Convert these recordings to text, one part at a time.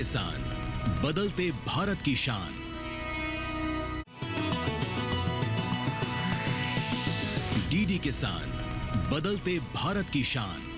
किसान, बदलते भारत की शान। डीडी किसान, बदलते भारत की शान।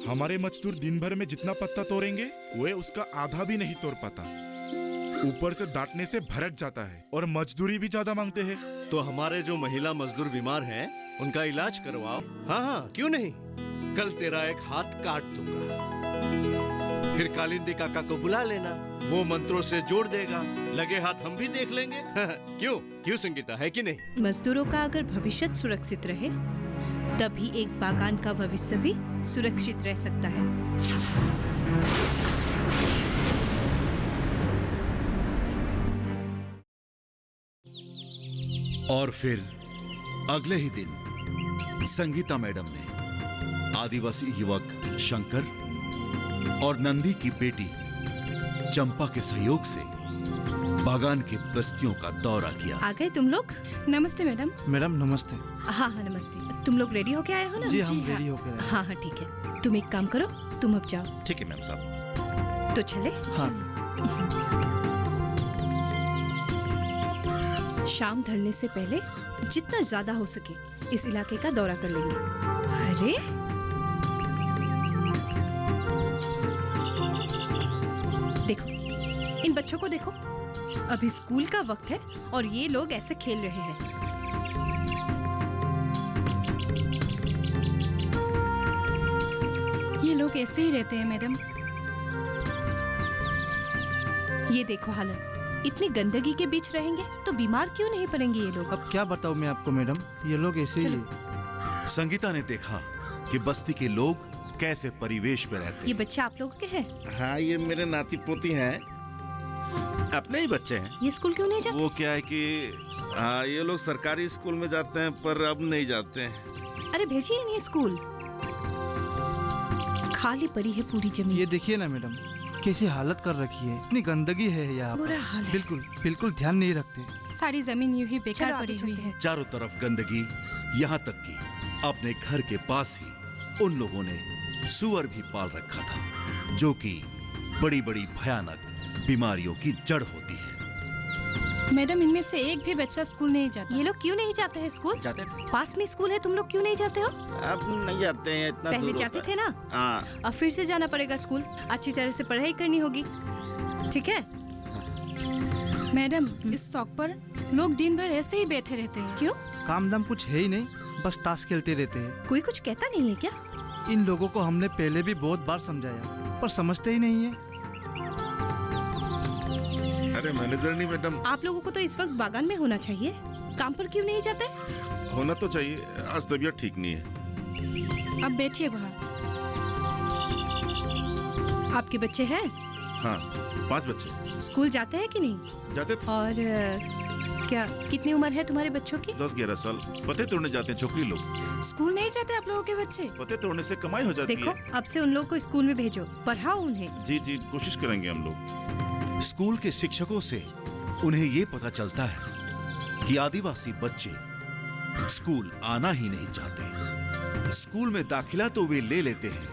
हमारे मजदूर दिन भर में जितना पत्ता तोड़ेंगे वे उसका आधा भी नहीं तोड़ पाता। ऊपर से डांटने से भड़क जाता है और मजदूरी भी ज्यादा मांगते हैं। तो हमारे जो महिला मजदूर बीमार हैं, उनका इलाज करवाओ। हाँ हाँ, क्यों नहीं। कल तेरा एक हाथ काट दूंगा, फिर कालिंदी काका को बुला लेना, वो मंत्रों से जोड़ देगा, लगे हाथ हम भी देख लेंगे। क्यों क्यों संगीता, है कि नहीं? मजदूरों का अगर भविष्य सुरक्षित रहे तभी एक बागान का भविष्य भी सुरक्षित रह सकता है। और फिर अगले ही दिन संगीता मैडम ने आदिवासी युवक शंकर और नंदी की बेटी चंपा के सहयोग से बागान की बस्तियों का दौरा किया। आ गए तुम लोग? नमस्ते मैडम। मैडम नमस्ते। हाँ हाँ नमस्ते। तुम लोग रेडी होके आए हो ना? जी हम रेडी होके आए। हाँ हाँ ठीक है। तुम एक काम करो, तुम अब जाओ। ठीक है मैम साहब। तो चले? हाँ। शाम ढलने से पहले जितना ज्यादा हो सके इस इलाके का दौरा कर लेंगे। अरे देखो, इन बच्चों को देखो, अभी स्कूल का वक्त है और ये लोग ऐसे खेल रहे हैं। ये लोग ऐसे ही रहते हैं मैडम। ये देखो हालत, इतनी गंदगी के बीच रहेंगे तो बीमार क्यों नहीं पड़ेंगे ये लोग? अब क्या बताऊं मैं आपको मैडम, ये लोग ऐसे ही। संगीता ने देखा कि बस्ती के लोग कैसे परिवेश में रहते ये हैं। बच्चे आप लोगों के हैं? हाँ, ये मेरे नाती पोती हैं, अपने ही बच्चे हैं। ये स्कूल क्यों नहीं जाते? वो क्या है कि हाँ, ये लोग सरकारी स्कूल में जाते हैं पर अब नहीं जाते हैं। अरे भेजिए इन्हें स्कूल, खाली पड़ी है पूरी जमीन। ये देखिए ना मैडम, कैसी हालत कर रखी है, इतनी गंदगी है यहाँ बुरा पर। हाल है। बिल्कुल बिल्कुल ध्यान नहीं रखते। सारी जमीन यूं ही बेकार चलो, आगे पड़ी हुई चलते है। चारों तरफ गंदगी, यहाँ तक कि अपने घर के पास ही उन लोगों ने सुअर भी पाल रखा था, जो कि बड़ी बड़ी भयानक बीमारियों की जड़ होती है। मैडम, इनमें से एक भी बच्चा स्कूल नहीं जाता। ये लोग क्यों नहीं जाते हैं स्कूल? जाते थे, पास में स्कूल है, तुम लोग क्यों नहीं जाते हो? अब नहीं जाते हैं, इतना पहले दूर जाते होता थे है। ना, हाँ, अब फिर से जाना पड़ेगा स्कूल। अच्छी तरह से पढ़ाई करनी होगी, ठीक है? मैडम, इस शौक पर लोग दिन भर ऐसे ही बैठे रहते हैं। क्यों? काम दाम कुछ है ही नहीं, बस ताश खेलते रहते हैं। कोई कुछ कहता नहीं है क्या? इन लोगों को हमने पहले भी बहुत बार समझाया पर समझते ही नहीं है। अरे मैनेजर नहीं मैडम, आप लोगों को तो इस वक्त बागान में होना चाहिए, काम पर क्यों नहीं जाते? होना तो चाहिए, आज तबीयत ठीक नहीं है। अब बैठिए बाहर। आपके बच्चे हैं? हाँ, 5 बच्चे स्कूल जाते हैं कि नहीं? जाते थे। और क्या कितनी उम्र है तुम्हारे बच्चों की? 10-11 साल। पते तोड़ने जाते हैं छोकरी लोग। स्कूल नहीं जाते आप लोगों के बच्चे? पते तोड़ने से कमाई हो जाती देखो, है। अब से उन लोगों को स्कूल में भेजो, पढ़ाओ उन्हें। जी जी, कोशिश करेंगे हम लोग। स्कूल के शिक्षकों से उन्हें ये पता चलता है कि आदिवासी बच्चे स्कूल आना ही नहीं चाहते। स्कूल में दाखिला तो वे ले लेते हैं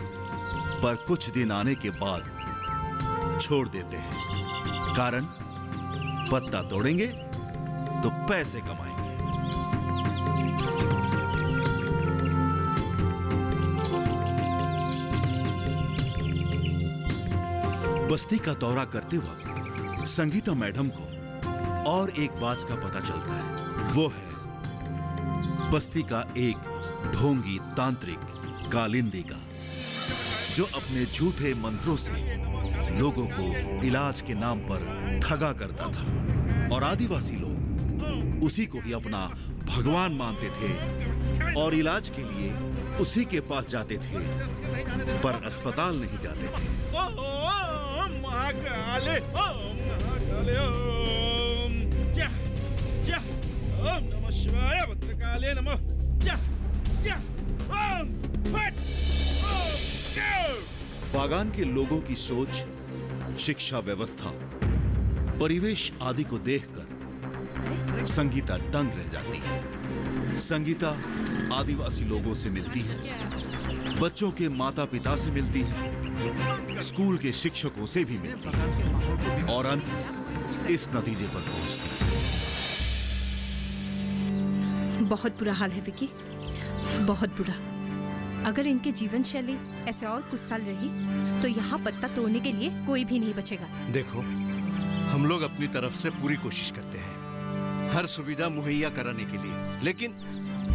पर कुछ दिन आने के बाद छोड़ देते हैं। कारण पत्ता तोड़ेंगे तो पैसे कमाएंगे। बस्ती का दौरा करते वक्त संगीता मैडम को और एक बात का पता चलता है, वो है बस्ती का एक ढोंगी तांत्रिक कालिंदी का, जो अपने झूठे मंत्रों से लोगों को इलाज के नाम पर ठगा करता था और आदिवासी लोग उसी को ही अपना भगवान मानते थे और इलाज के लिए उसी के पास जाते थे, पर अस्पताल नहीं जाते थे। ओम महाकाले, ओम महाकाले, ओम जय जय, ओम नमः शिवाय, भद्रकाले नमः, जय जय, ओम फट, ओम जय। बागान के लोगों की सोच, शिक्षा व्यवस्था, परिवेश आदि को देखकर संगीता दंग रह जाती है। संगीता आदिवासी लोगों से मिलती है, बच्चों के माता पिता से मिलती है, स्कूल के शिक्षकों से भी मिलती है और अंत में इस नतीजे पर पहुंचती है। बहुत बुरा हाल है विकी, बहुत बुरा। अगर इनके जीवन शैली ऐसे और कुछ साल रही तो यहाँ पत्ता तोड़ने के लिए कोई भी नहीं बचेगा। देखो, हम लोग अपनी तरफ से पूरी कोशिश करते हैं हर सुविधा मुहैया कराने के लिए, लेकिन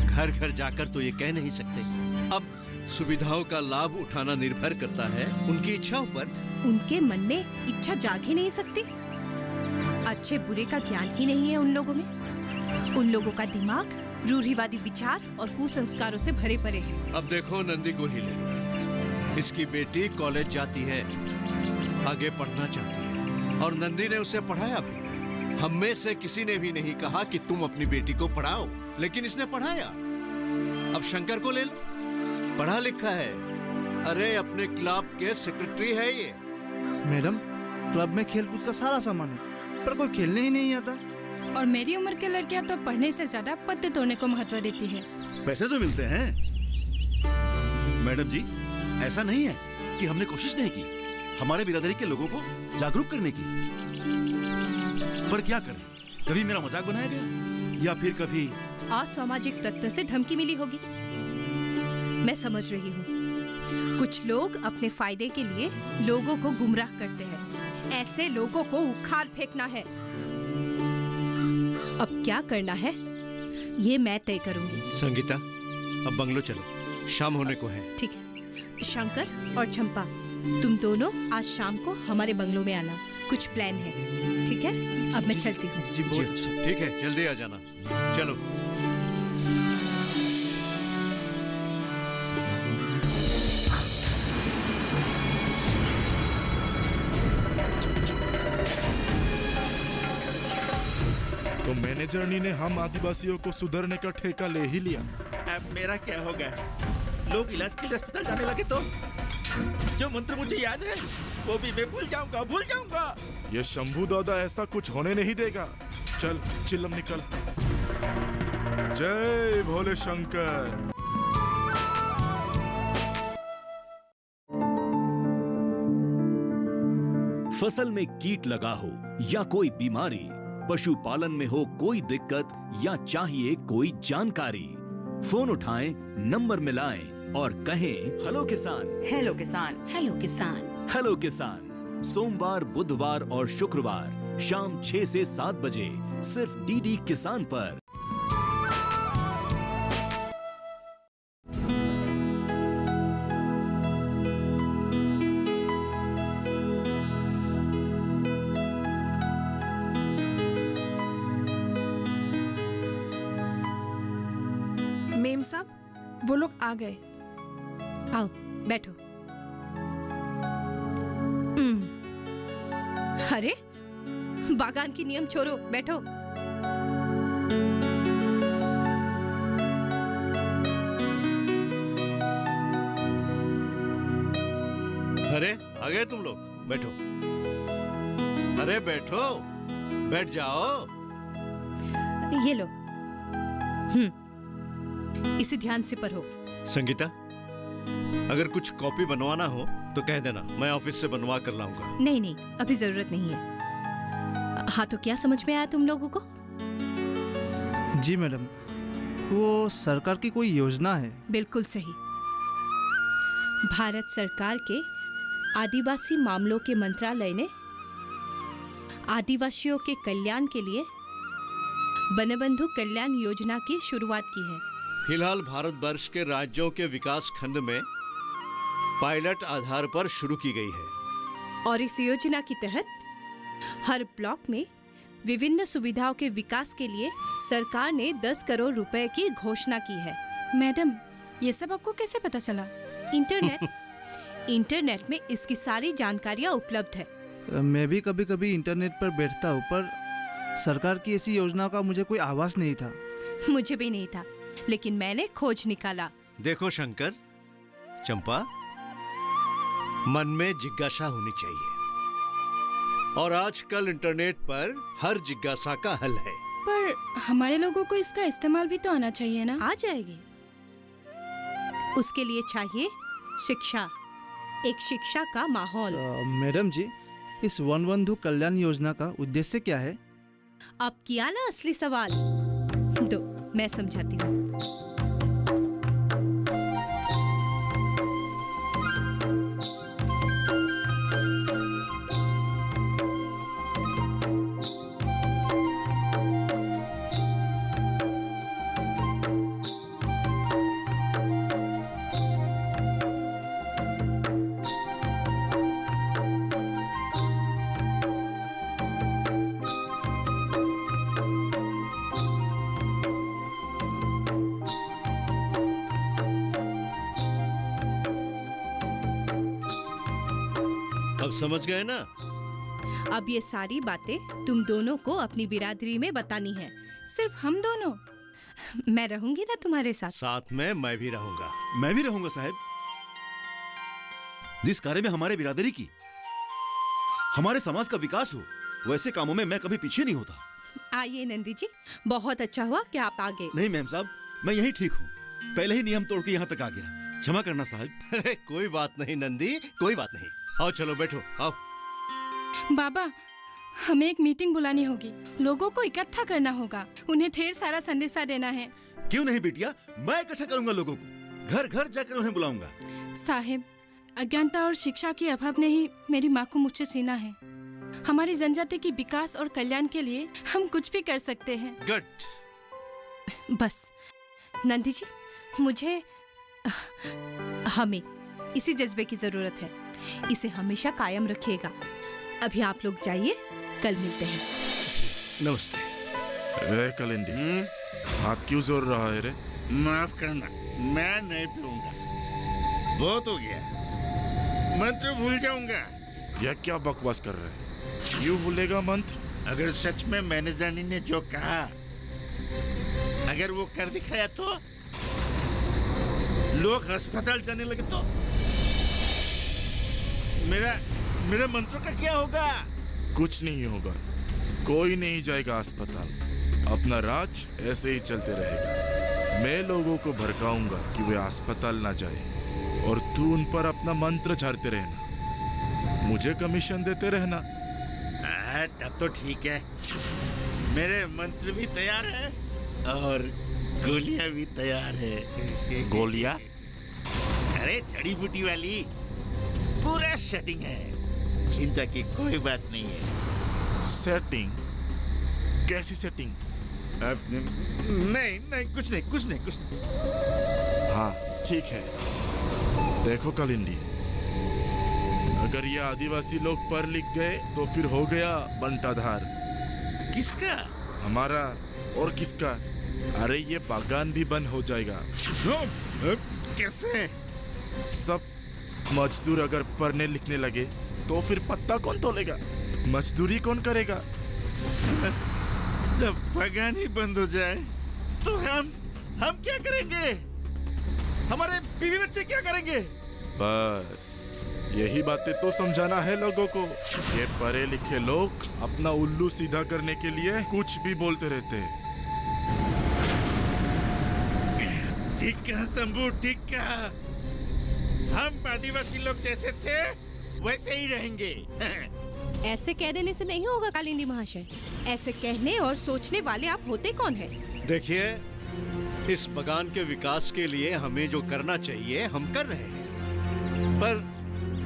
घर घर जाकर तो ये कह नहीं सकते। अब सुविधाओं का लाभ उठाना निर्भर करता है उनकी इच्छाओं पर। उनके मन में इच्छा जाग ही नहीं सकती। अच्छे बुरे का ज्ञान ही नहीं है उन लोगों में। उन लोगों का दिमाग रूढ़िवादी विचार और कुसंस्कारों से भरे पड़े हैं। अब देखो, नंदी को ही ले लो। इसकी बेटी कॉलेज जाती है, आगे पढ़ना चाहती है और नंदी ने उसे पढ़ाया भी। हम में से किसी ने भी नहीं कहा कि तुम अपनी बेटी को पढ़ाओ, लेकिन इसने पढ़ाया। अब शंकर को ले लो, पढ़ा लिखा है। अरे अपने क्लब के सेक्रेटरी है ये। मैडम, क्लब में खेलकूद का सारा सामान है, पर कोई खेलने ही नहीं आता। और मेरी उम्र के लड़कियां तो पढ़ने से ज्यादा पत्ते तोड़ने को महत्व देती है। पैसे जो मिलते हैं। मैडम जी, ऐसा नहीं है कि हमने कोशिश नहीं की हमारे बिरादरी के लोगों को जागरूक करने की, पर क्या करें, कभी मेरा मजाक बनाया गया या फिर कभी असामाजिक तत्व से धमकी मिली होगी। मैं समझ रही हूँ। कुछ लोग अपने फायदे के लिए लोगों को गुमराह करते हैं। ऐसे लोगों को उखाड़ फेंकना है। अब क्या करना है ये मैं तय करूंगी। संगीता, अब बंगलो चलो, शाम होने को है। ठीक है। शंकर और चंपा, तुम दोनों आज शाम को हमारे बंगलो में आना। कुछ प्लान है, ठीक है? अब मैं चलती हूँ। जी बहुत अच्छा। ठीक है, जल्दी आ जाना। चलो। तो मैनेजरनी ने हम आदिवासियों को सुधरने का ठेका ले ही लिया। अब मेरा क्या होगा? लोग इलाज के लिए अस्पताल जाने लगे तो जो मंत्र मुझे याद है वो भी मैं भूल जाऊंगा। ये शंभू दादा ऐसा कुछ होने नहीं देगा। चल चिल्लम निकल। जय भोले शंकर। फसल में कीट लगा हो या कोई बीमारी, पशुपालन में हो कोई दिक्कत या चाहिए कोई जानकारी, फोन उठाएं, नंबर मिलाएं और कहें हेलो किसान। हेलो किसान, हेलो किसान, हेलो किसान। सोमवार, बुधवार और शुक्रवार शाम 6 से 7 बजे सिर्फ डीडी किसान पर। मेम साहब, वो लोग आ गए। आओ बैठो। अरे बागान की नियम छोड़ो, बैठो। अरे आ गए तुम लोग, बैठो। अरे बैठो, बैठ जाओ। ये लो। इसे ध्यान से पढ़ो। संगीता, अगर कुछ कॉपी बनवाना हो तो कह देना, मैं ऑफिस से बनवा कर लाऊंगा। नहीं नहीं, अभी जरूरत नहीं है। हाँ, तो क्या समझ में आया तुम लोगों को? जी मैडम, वो सरकार की कोई योजना है। बिल्कुल सही। भारत सरकार के आदिवासी मामलों के मंत्रालय ने आदिवासियों के कल्याण के लिए वनबंधु कल्याण योजना की शुरुआत की है। फिलहाल भारतवर्ष के राज्यों के विकास खंड में पायलट आधार पर शुरू की गई है। और इस योजना के तहत हर ब्लॉक में विभिन्न सुविधाओं के विकास के लिए सरकार ने 10 करोड़ रुपए की घोषणा की है। मैडम, ये सब आपको कैसे पता चला? इंटरनेट में इसकी सारी जानकारियाँ उपलब्ध है। मैं भी कभी कभी इंटरनेट पर बैठता हूँ, पर सरकार की ऐसी योजना का मुझे कोई आवाज नहीं था। मुझे भी नहीं था, लेकिन मैंने खोज निकाला। देखो शंकर, चंपा, मन में जिज्ञासा होनी चाहिए और आजकल इंटरनेट पर हर जिज्ञासा का हल है। पर हमारे लोगों को इसका इस्तेमाल भी तो आना चाहिए ना? आ जाएगी। उसके लिए चाहिए शिक्षा, एक शिक्षा का माहौल। मैडम जी, इस वनबंधु कल्याण योजना का उद्देश्य क्या है? अब किया ना असली सवाल। दो, मैं समझाती हूँ। अब समझ गए ना? अब ये सारी बातें तुम दोनों को अपनी बिरादरी में बतानी है। सिर्फ हम दोनों? मैं रहूंगी ना तुम्हारे साथ। साथ में मैं भी रहूंगा। मैं भी रहूंगा साहब। जिस कार्य में हमारे बिरादरी की, हमारे समाज का विकास हो, वैसे कामों में मैं कभी पीछे नहीं होता। आइए नंदी जी, बहुत अच्छा हुआ कि आप आ गए। नहीं मैम साहब, मैं यही ठीक हूँ। पहले ही नियम तोड़ के यहाँ तक आ गया। क्षमा करना साहब। अरे कोई बात नहीं नंदी, कोई बात नहीं। आओ चलो बैठो, आओ। बाबा, हमें एक मीटिंग बुलानी होगी। लोगों को इकट्ठा करना होगा। उन्हें ढेर सारा संदेशा देना है। क्यों नहीं बिटिया, मैं इकट्ठा करूंगा लोगों को। घर घर जाकर उन्हें बुलाऊंगा। साहिब, अज्ञानता और शिक्षा के अभाव ने ही मेरी माँ को मुझसे सीना है। हमारी जनजाति की विकास और कल्याण के लिए हम कुछ भी कर सकते हैं। गुड। बस नंदी जी, मुझे हमें इसी जज्बे की जरूरत है। इसे हमेशा कायम रखिएगा। अभी आप लोग जाइए, कल मिलते हैं। नमस्ते। ए कलिंदी, हाथ क्यों जोर रहा है रे? माफ करना, मैं नहीं पीऊंगा। बहुत हो गया, मंत्र भूल जाऊंगा। यह क्या बकवास कर रहे हैं? क्यों भूलेगा मंत्र? अगर सच में मैनेजर ने जो कहा, अगर वो कर दिखाया तो लोग अस्पताल जाने लगे तो मेरा मंत्रों का क्या होगा? कुछ नहीं होगा। कोई नहीं जाएगा अस्पताल। अपना राज ऐसे ही चलते रहेगा। मैं लोगों को भड़काऊंगा कि वे अस्पताल ना जाए, और तू उन पर अपना मंत्र झाड़ते रहना। मुझे कमीशन देते रहना। तब तो ठीक है। मेरे मंत्र भी तैयार है और गोलियां भी तैयार है। गोलियां? अरे जड़ी बूटी वाली, पूरा सेटिंग है। चिंता की कोई बात नहीं है। सेटिंग? कैसी सेटिंग? नहीं, कुछ नहीं। हाँ ठीक है। देखो कलिंदी, अगर ये आदिवासी लोग पढ़ लिख गए तो फिर हो गया बंटाधार। किसका? हमारा। और किसका? अरे ये बागान भी बंद हो जाएगा। कैसे? सब मजदूर अगर पढ़ने लिखने लगे तो फिर पत्ता कौन तोलेगा? मजदूरी कौन करेगा? जब बागान ही बंद हो जाए तो हम क्या करेंगे? हमारे बीवी बच्चे क्या करेंगे? बस यही बातें तो समझाना है लोगों को। ये पढ़े लिखे लोग अपना उल्लू सीधा करने के लिए कुछ भी बोलते रहते हैं। ठीक कहा शंभू, ठीक कहा। हम आदिवासी लोग जैसे थे वैसे ही रहेंगे। ऐसे कह देने से नहीं होगा कालिंदी महाशय। ऐसे कहने और सोचने वाले आप होते कौन हैं? देखिए, इस बगान के विकास के लिए हमें जो करना चाहिए हम कर रहे हैं, पर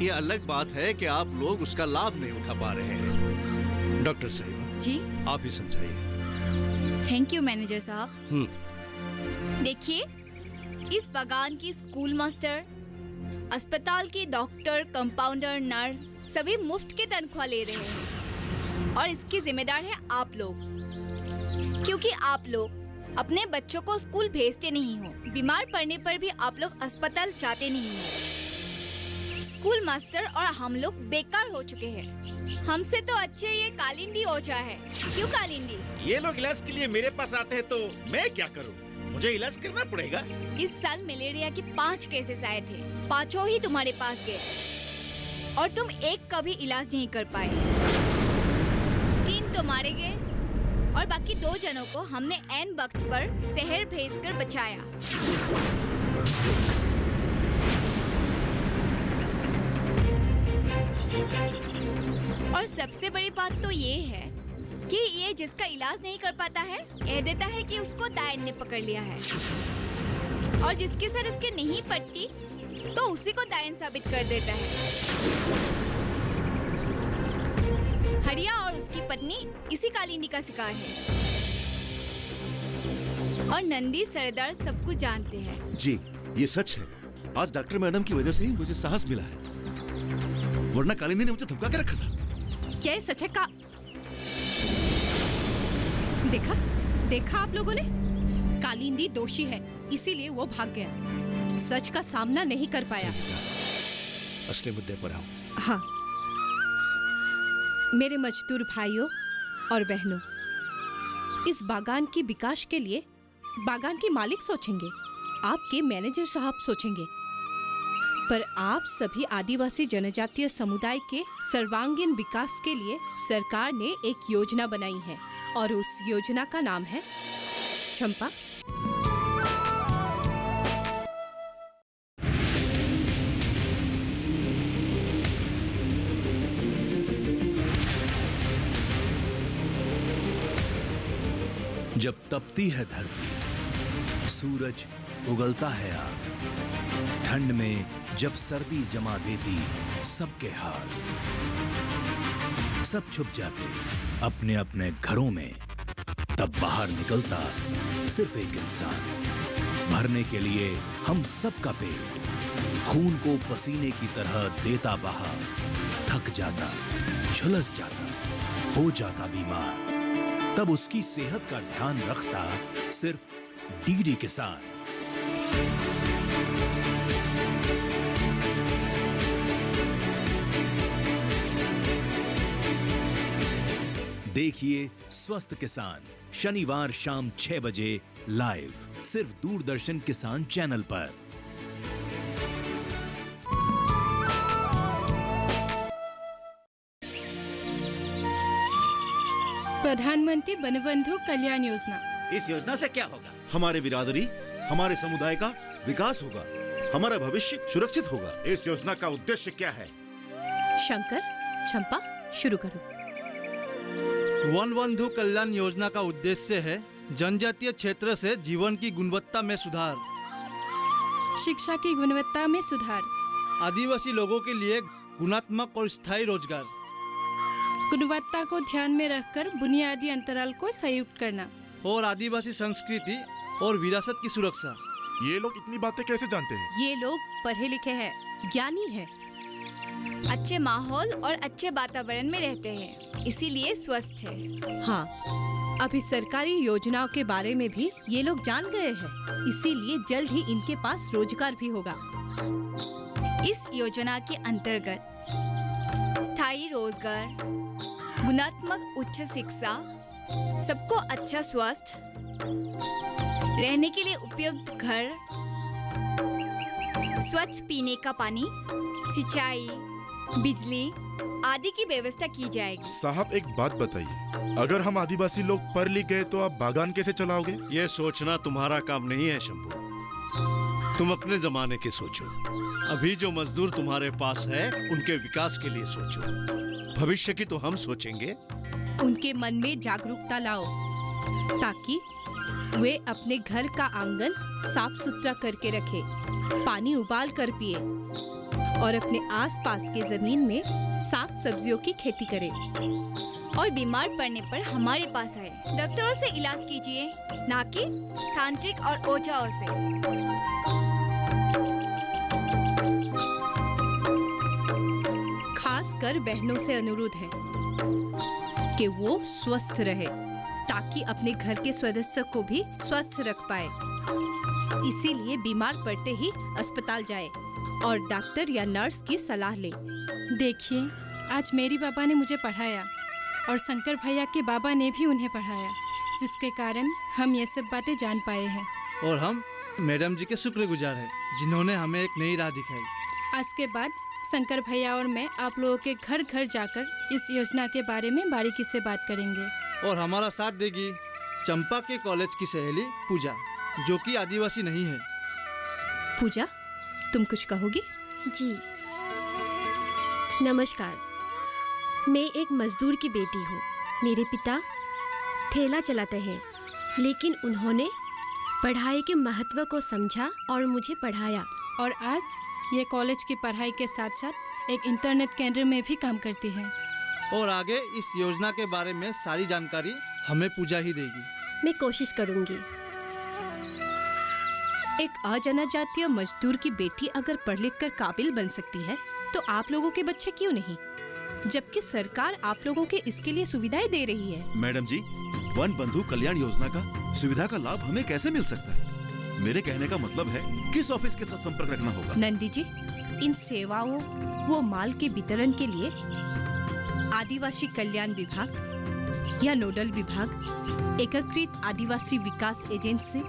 यह अलग बात है कि आप लोग उसका लाभ नहीं उठा पा रहे हैं। डॉक्टर साहिबा जी, आप ही समझाइए। थैंक यू मैनेजर साहब। देखिए, इस बगान की स्कूल मास्टर, अस्पताल की डॉक्टर, कंपाउंडर, नर्स सभी मुफ्त के तनख्वाह ले रहे हैं और इसकी जिम्मेदार है आप लोग, क्योंकि आप लोग अपने बच्चों को स्कूल भेजते नहीं हो। बीमार पड़ने पर भी आप लोग अस्पताल जाते नहीं हो। स्कूल मास्टर और हम लोग बेकार हो चुके हैं। हमसे तो अच्छे ये कालिंदी ओझा है। क्यों कालिंदी? ये लोग इलाज के लिए मेरे पास आते हैं तो मैं क्या करूं? मुझे इलाज करना पड़ेगा। इस साल मलेरिया के 5 केसेस आए थे, 5 ही तुम्हारे पास गए और तुम एक का भी इलाज नहीं कर पाए। 3 तो मारे गए और बाकी 2 जनों को हमने ऐन वक्त पर शहर भेजकर बचाया। और सबसे बड़ी बात तो ये है कि ये जिसका इलाज नहीं कर पाता है कह देता है कि उसको डायन ने पकड़ लिया है, और जिसके सर इसके नहीं पड़ती तो उसी को डायन साबित कर देता है। हरिया और उसकी पत्नी इसी कालिंदी का शिकार है और नंदी सरदार सब कुछ जानते हैं। जी, ये सच है। आज डॉक्टर मैडम की वजह से ही मुझे साहस मिला है, वरना कालिंदी ने मुझे धमका के रखा था। क्या ये सच है का? देखा आप लोगों ने? कालिंदी दोषी है, इसीलिए वो भाग गया, सच का सामना नहीं कर पाया। असली मुद्दे पर आओ। हाँ, मेरे मजदूर भाइयों और बहनों, इस बागान की विकास के लिए बागान के मालिक सोचेंगे, आपके मैनेजर साहब सोचेंगे, पर आप सभी आदिवासी जनजातीय समुदाय के सर्वांगीण विकास के लिए सरकार ने एक योजना बनाई है और उस योजना का नाम है चंपा। जब तपती है धरती, सूरज उगलता है आग, ठंड में जब सर्दी जमा देती सबके हाल, सब छुप जाते अपने अपने घरों में, तब बाहर निकलता सिर्फ एक इंसान, भरने के लिए हम सबका पेट, खून को पसीने की तरह देता बहा, थक जाता, झुलस जाता, हो जाता बीमार, तब उसकी सेहत का ध्यान रखता सिर्फ डीडी किसान। देखिए स्वस्थ किसान शनिवार शाम 6 बजे लाइव, सिर्फ दूरदर्शन किसान चैनल पर। प्रधानमंत्री वनबंधु कल्याण योजना। इस योजना से क्या होगा? हमारे बिरादरी, हमारे समुदाय का विकास होगा, हमारा भविष्य सुरक्षित होगा। इस योजना का उद्देश्य क्या है? शंकर, चंपा, शुरू करो। वन बंधु कल्याण योजना का उद्देश्य है जनजातीय क्षेत्र से जीवन की गुणवत्ता में सुधार, शिक्षा की गुणवत्ता में सुधार, आदिवासी लोगों के लिए गुणात्मक और स्थायी रोजगार, गुणवत्ता को ध्यान में रखकर बुनियादी अंतराल को संयुक्त करना, और आदिवासी संस्कृति और विरासत की सुरक्षा। ये लोग इतनी बातें कैसे जानते हैं? ये लोग पढ़े लिखे हैं, ज्ञानी हैं, अच्छे माहौल और अच्छे वातावरण में रहते हैं, इसीलिए स्वस्थ है। हाँ, अभी सरकारी योजनाओं के बारे में भी ये लोग जान गए हैं, इसीलिए जल्द ही इनके पास रोजगार भी होगा। इस योजना के अंतर्गत स्थायी रोजगार, गुणात्मक उच्च शिक्षा, सबको अच्छा स्वास्थ्य, रहने के लिए उपयुक्त घर, स्वच्छ पीने का पानी, सिंचाई, बिजली आदि की व्यवस्था की जाएगी। साहब एक बात बताइए, अगर हम आदिवासी लोग पढ़ लिख गए तो आप बागान कैसे चलाओगे? ये सोचना तुम्हारा काम नहीं है शंभू, तुम अपने जमाने के सोचो। अभी जो मजदूर तुम्हारे पास है उनके विकास के लिए सोचो। भविष्य की तो हम सोचेंगे। उनके मन में जागरूकता लाओ ताकि वे अपने घर का आंगन साफ सुथरा करके रखे, पानी उबाल कर पिए और अपने आसपास के जमीन में साग सब्जियों की खेती करें। और बीमार पड़ने पर हमारे पास आए, डॉक्टरों से इलाज कीजिए, ना कि तांत्रिक और ओझाओं से। खास कर बहनों से अनुरोध है कि वो स्वस्थ रहे ताकि अपने घर के सदस्य को भी स्वस्थ रख पाए। इसीलिए बीमार पड़ते ही अस्पताल जाए और डॉक्टर या नर्स की सलाह ले। देखिए, आज मेरी पापा ने मुझे पढ़ाया और शंकर भैया के बाबा ने भी उन्हें पढ़ाया, जिसके कारण हम ये सब बातें जान पाए हैं। और हम मैडम जी के शुक्रगुजार हैं जिन्होंने हमें एक नई राह दिखाई। आज के बाद शंकर भैया और मैं आप लोगों के घर घर जाकर इस योजना के बारे में बारीकी से बात करेंगे। और हमारा साथ देगी चंपा के कॉलेज की सहेली पूजा, जो कि आदिवासी नहीं है। पूजा, तुम कुछ कहोगी? जी नमस्कार, मैं एक मजदूर की बेटी हूँ। मेरे पिता ठेला चलाते हैं, लेकिन उन्होंने पढ़ाई के महत्व को समझा और मुझे पढ़ाया। और आज ये कॉलेज की पढ़ाई के साथ साथ एक इंटरनेट केंद्र में भी काम करती है। और आगे इस योजना के बारे में सारी जानकारी हमें पूजा ही देगी। मैं कोशिश करूँगी। एक अजनजातीय मजदूर की बेटी अगर पढ़ लिख कर काबिल बन सकती है तो आप लोगों के बच्चे क्यों नहीं? जबकि सरकार आप लोगों के इसके लिए सुविधाएं दे रही है। मैडम जी, वन बंधु कल्याण योजना का सुविधा का लाभ हमें कैसे मिल सकता है? मेरे कहने का मतलब है किस ऑफिस के साथ संपर्क रखना होगा? नंदी जी, इन सेवाओं वो माल के वितरण के लिए आदिवासी कल्याण विभाग या नोडल विभाग, एकीकृत आदिवासी विकास एजेंसी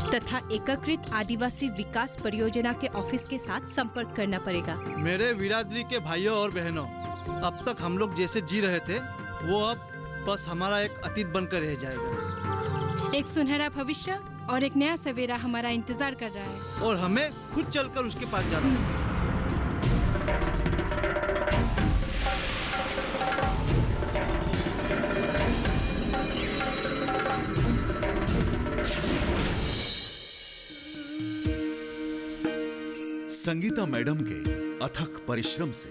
तथा एकीकृत आदिवासी विकास परियोजना के ऑफिस के साथ संपर्क करना पड़ेगा। मेरे बिरादरी के भाइयों और बहनों, अब तक हम लोग जैसे जी रहे थे वो अब बस हमारा एक अतीत बनकर रह जाएगा। एक सुनहरा भविष्य और एक नया सवेरा हमारा इंतजार कर रहा है और हमें खुद चलकर उसके पास जाना है। संगीता मैडम के अथक परिश्रम से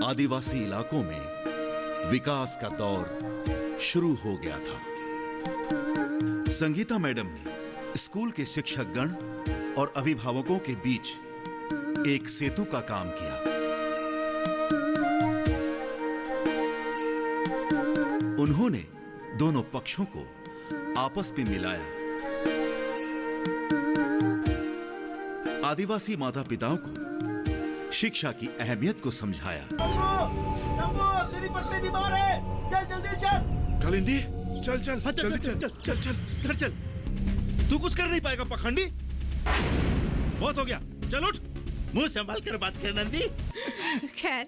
आदिवासी इलाकों में विकास का दौर शुरू हो गया था। संगीता मैडम ने स्कूल के शिक्षकगण और अभिभावकों के बीच एक सेतु का काम किया। उन्होंने दोनों पक्षों को आपस में मिलाया। आदिवासी माता पिताओं को शिक्षा की अहमियत को समझाया। तेरी पत्नी बीमार है, चल जल्दी चल। कालिंदी, चल चल जल्दी चल चल चल घर चल। तू कुछ कर नहीं पाएगा पखंडी। बहुत हो गया, चल उठ। मुंह संभाल कर बात कर नंदी। खैर,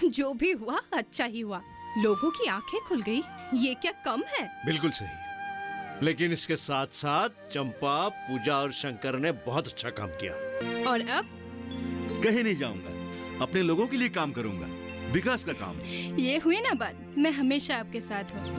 जो भी हुआ अच्छा ही हुआ। लोगों की आंखें खुल गई, ये क्या कम है? बिल्कुल सही। लेकिन इसके साथ साथ चंपा, पूजा और शंकर ने बहुत अच्छा काम किया। और अब कहीं नहीं जाऊंगा, अपने लोगों के लिए काम करूंगा, विकास का काम। ये हुई ना बात, मैं हमेशा आपके साथ हूँ।